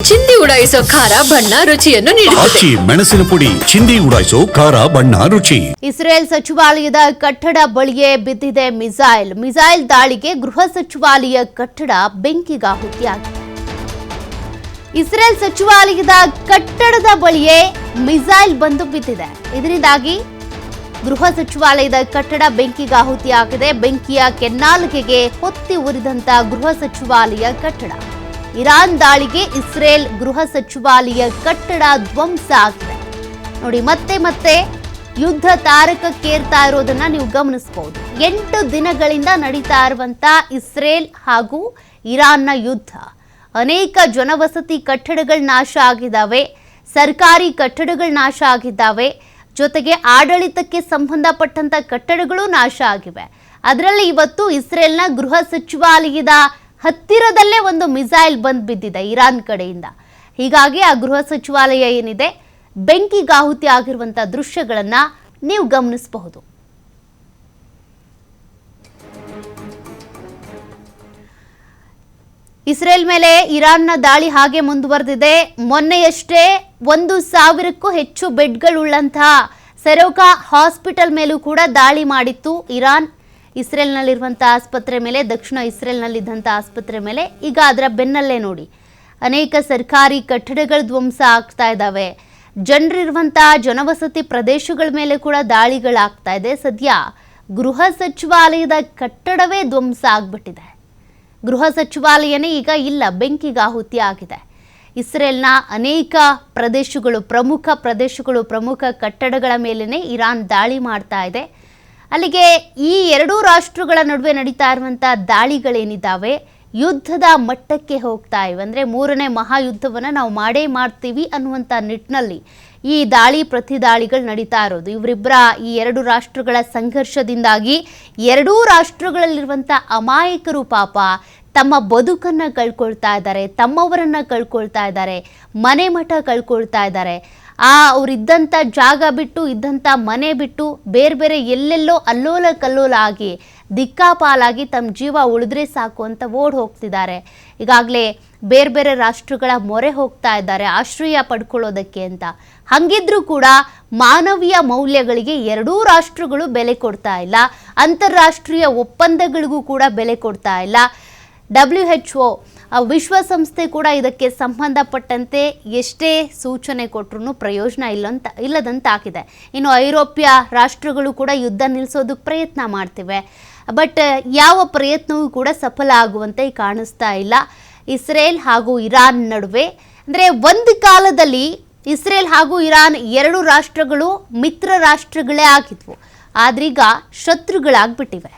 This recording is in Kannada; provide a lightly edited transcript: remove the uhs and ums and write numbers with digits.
ಚಿಂದಿ ಉಡಾಯಿಸೋ ಖಾರ ಬಣ್ಣ ರುಚಿಯನ್ನು ನೀಡುತ್ತದೆ. ಮೆಣಸಿನ ಪುಡಿ ಚಿಂದಿ ಉಡಾಯಿಸೋ ಖಾರ ಬಣ್ಣ ರುಚಿ. ಇಸ್ರೇಲ್ ಸಚಿವಾಲಯದ ಕಟ್ಟಡ ಬಳಿಯೇ ಬಿದ್ದಿದೆ ಮಿಸೈಲ್ ದಾಳಿಗೆ ಗೃಹ ಸಚಿವಾಲಯ ಕಟ್ಟಡ ಬೆಂಕಿಗಾಹುತಿಯಾಗಿದೆ. ಇಸ್ರೇಲ್ ಸಚಿವಾಲಯದ ಕಟ್ಟಡದ ಬಳಿಯೇ ಮಿಸೈಲ್ ಬಂದು ಬಿದ್ದಿದೆ. ಇದರಿಂದಾಗಿ ಗೃಹ ಸಚಿವಾಲಯದ ಕಟ್ಟಡ ಬೆಂಕಿಗಾಹುತಿಯಾಗಿದೆ. ಬೆಂಕಿಯ ಕೆನ್ನಾಲಿಗೆಗೆ ಹೊತ್ತಿ ಉರಿದಂತ ಗೃಹ ಸಚಿವಾಲಯ ಕಟ್ಟಡ. ಇರಾನ್ ದಾಳಿಗೆ ಇಸ್ರೇಲ್ ಗೃಹ ಸಚಿವಾಲಯ ಕಟ್ಟಡ ಧ್ವಂಸ ಆಗಿದೆ. ನೋಡಿ, ಮತ್ತೆ ಯುದ್ಧ ತಾರಕಕ್ಕೇರ್ತಾ ಇರೋದನ್ನ ನೀವು ಗಮನಿಸಬಹುದು. 8 ದಿನಗಳಿಂದ ನಡೀತಾ ಇರುವಂತ ಇಸ್ರೇಲ್ ಹಾಗೂ ಇರಾನ್ನ ಯುದ್ಧ. ಅನೇಕ ಜನವಸತಿ ಕಟ್ಟಡಗಳು ನಾಶ ಆಗಿದ್ದಾವೆ, ಸರ್ಕಾರಿ ಕಟ್ಟಡಗಳು ನಾಶ ಆಗಿದ್ದಾವೆ, ಜೊತೆಗೆ ಆಡಳಿತಕ್ಕೆ ಸಂಬಂಧಪಟ್ಟಂತ ಕಟ್ಟಡಗಳು ನಾಶ ಆಗಿವೆ. ಅದರಲ್ಲಿ ಇವತ್ತು ಇಸ್ರೇಲ್ನ ಗೃಹ ಸಚಿವಾಲಯದ ಹತ್ತಿರದಲ್ಲೇ ಒಂದು ಮಿಸೈಲ್ ಬಂದು ಬಿದ್ದಿದೆ ಇರಾನ್ ಕಡೆಯಿಂದ. ಹೀಗಾಗಿ ಆ ಗೃಹ ಸಚಿವಾಲಯ ಏನಿದೆ ಬೆಂಕಿಗಾಹುತಿ ಆಗಿರುವಂತಹ ದೃಶ್ಯಗಳನ್ನ ನೀವು ಗಮನಿಸಬಹುದು. ಇಸ್ರೇಲ್ ಮೇಲೆ ಇರಾನ್ನ ದಾಳಿ ಹಾಗೆ ಮುಂದುವರೆದಿದೆ. ಮೊನ್ನೆಯಷ್ಟೇ 1,000ಕ್ಕೂ ಹೆಚ್ಚು ಬೆಡ್ಗಳುಳ್ಳಂತಹ ಸೆರೋಕಾ ಹಾಸ್ಪಿಟಲ್ ಮೇಲೂ ಕೂಡ ದಾಳಿ ಮಾಡಿತ್ತು ಇರಾನ್. ಇಸ್ರೇಲ್ನಲ್ಲಿರುವಂತಹ ಆಸ್ಪತ್ರೆ ಮೇಲೆ, ದಕ್ಷಿಣ ಇಸ್ರೇಲ್ನಲ್ಲಿದ್ದಂಥ ಆಸ್ಪತ್ರೆ ಮೇಲೆ. ಈಗ ಅದರ ಬೆನ್ನಲ್ಲೇ ನೋಡಿ ಅನೇಕ ಸರ್ಕಾರಿ ಕಟ್ಟಡಗಳು ಧ್ವಂಸ ಆಗ್ತಾ ಇದ್ದಾವೆ. ಜನರಿರುವಂತಹ ಜನವಸತಿ ಪ್ರದೇಶಗಳ ಮೇಲೆ ಕೂಡ ದಾಳಿಗಳಾಗ್ತಾ ಇದೆ. ಸದ್ಯ ಗೃಹ ಸಚಿವಾಲಯದ ಕಟ್ಟಡವೇ ಧ್ವಂಸ ಆಗ್ಬಿಟ್ಟಿದೆ. ಗೃಹ ಸಚಿವಾಲಯನೇ ಈಗ ಇಲ್ಲ, ಬೆಂಕಿಗಾಹುತಿ ಆಗಿದೆ. ಇಸ್ರೇಲ್ನ ಅನೇಕ ಪ್ರದೇಶಗಳು, ಪ್ರಮುಖ ಕಟ್ಟಡಗಳ ಮೇಲೇ ಇರಾನ್ ದಾಳಿ ಮಾಡ್ತಾ ಇದೆ. ಅಲ್ಲಿಗೆ ಈ ಎರಡೂ ರಾಷ್ಟ್ರಗಳ ನಡುವೆ ನಡೀತಾ ಇರುವಂಥ ದಾಳಿಗಳೇನಿದ್ದಾವೆ ಯುದ್ಧದ ಮಟ್ಟಕ್ಕೆ ಹೋಗ್ತಾ ಇವೆ. ಅಂದರೆ 3ನೇ ಮಹಾಯುದ್ಧವನ್ನು ನಾವು ಮಾಡೇ ಮಾಡ್ತೀವಿ ಅನ್ನುವಂಥ ನಿಟ್ಟಿನಲ್ಲಿ ಈ ದಾಳಿ ಪ್ರತಿದಾಳಿಗಳು ನಡೀತಾ ಇರೋದು. ಇವರಿಬ್ಬರ ಈ ಎರಡು ರಾಷ್ಟ್ರಗಳ ಸಂಘರ್ಷದಿಂದಾಗಿ ಎರಡೂ ರಾಷ್ಟ್ರಗಳಲ್ಲಿರುವಂಥ ಅಮಾಯಕರು ಪಾಪ ತಮ್ಮ ಬದುಕನ್ನು ಕಳ್ಕೊಳ್ತಾ ಇದ್ದಾರೆ, ತಮ್ಮವರನ್ನು ಕಳ್ಕೊಳ್ತಾ ಇದ್ದಾರೆ, ಮನೆ ಮಠ ಕಳ್ಕೊಳ್ತಾ ಇದ್ದಾರೆ. ಅವರಿದ್ದಂಥ ಜಾಗ ಬಿಟ್ಟು, ಇದ್ದಂಥ ಮನೆ ಬಿಟ್ಟು ಬೇರೆ ಎಲ್ಲೆಲ್ಲೋ ಅಲ್ಲೋಲ ಕಲ್ಲೋಲ ಆಗಿ ದಿಕ್ಕಾಪಾಲಾಗಿ ತಮ್ಮ ಜೀವ ಉಳಿದ್ರೆ ಸಾಕು ಅಂತ ಓಡ್ ಹೋಗ್ತಿದ್ದಾರೆ. ಈಗಾಗಲೇ ಬೇರೆ ರಾಷ್ಟ್ರಗಳ ಮೊರೆ ಹೋಗ್ತಾ ಇದ್ದಾರೆ ಆಶ್ರಯ ಪಡ್ಕೊಳ್ಳೋದಕ್ಕೆ ಅಂತ. ಹಂಗಿದ್ರೂ ಕೂಡ ಮಾನವೀಯ ಮೌಲ್ಯಗಳಿಗೆ ಎರಡೂ ರಾಷ್ಟ್ರಗಳು ಬೆಲೆ ಕೊಡ್ತಾ ಇಲ್ಲ. ಅಂತಾರಾಷ್ಟ್ರೀಯ ಒಪ್ಪಂದಗಳಿಗೂ ಕೂಡ ಬೆಲೆ ಕೊಡ್ತಾ ಇಲ್ಲ. WHO ವಿಶ್ವಸಂಸ್ಥೆ ಕೂಡ ಇದಕ್ಕೆ ಸಂಬಂಧಪಟ್ಟಂತೆ ಎಷ್ಟೇ ಸೂಚನೆ ಕೊಟ್ಟರೂ ಪ್ರಯೋಜನ ಇಲ್ಲದಂತಾಗಿದೆ. ಇನ್ನು ಐರೋಪ್ಯ ರಾಷ್ಟ್ರಗಳು ಕೂಡ ಯುದ್ಧ ನಿಲ್ಲಿಸೋದಕ್ಕೆ ಪ್ರಯತ್ನ ಮಾಡ್ತಿವೆ. ಬಟ್ ಯಾವ ಪ್ರಯತ್ನವೂ ಕೂಡ ಸಫಲ ಆಗುವಂತೆ ಕಾಣಿಸ್ತಾ ಇಲ್ಲ. ಇಸ್ರೇಲ್ ಹಾಗೂ ಇರಾನ್ ನಡುವೆ ಅಂದರೆ ಒಂದು ಕಾಲದಲ್ಲಿ ಇಸ್ರೇಲ್ ಹಾಗೂ ಇರಾನ್ ಎರಡು ರಾಷ್ಟ್ರಗಳು ಮಿತ್ರ ರಾಷ್ಟ್ರಗಳೇ ಆಗಿದ್ವು, ಆದ್ರೀಗ ಶತ್ರುಗಳಾಗ್ಬಿಟ್ಟಿವೆ.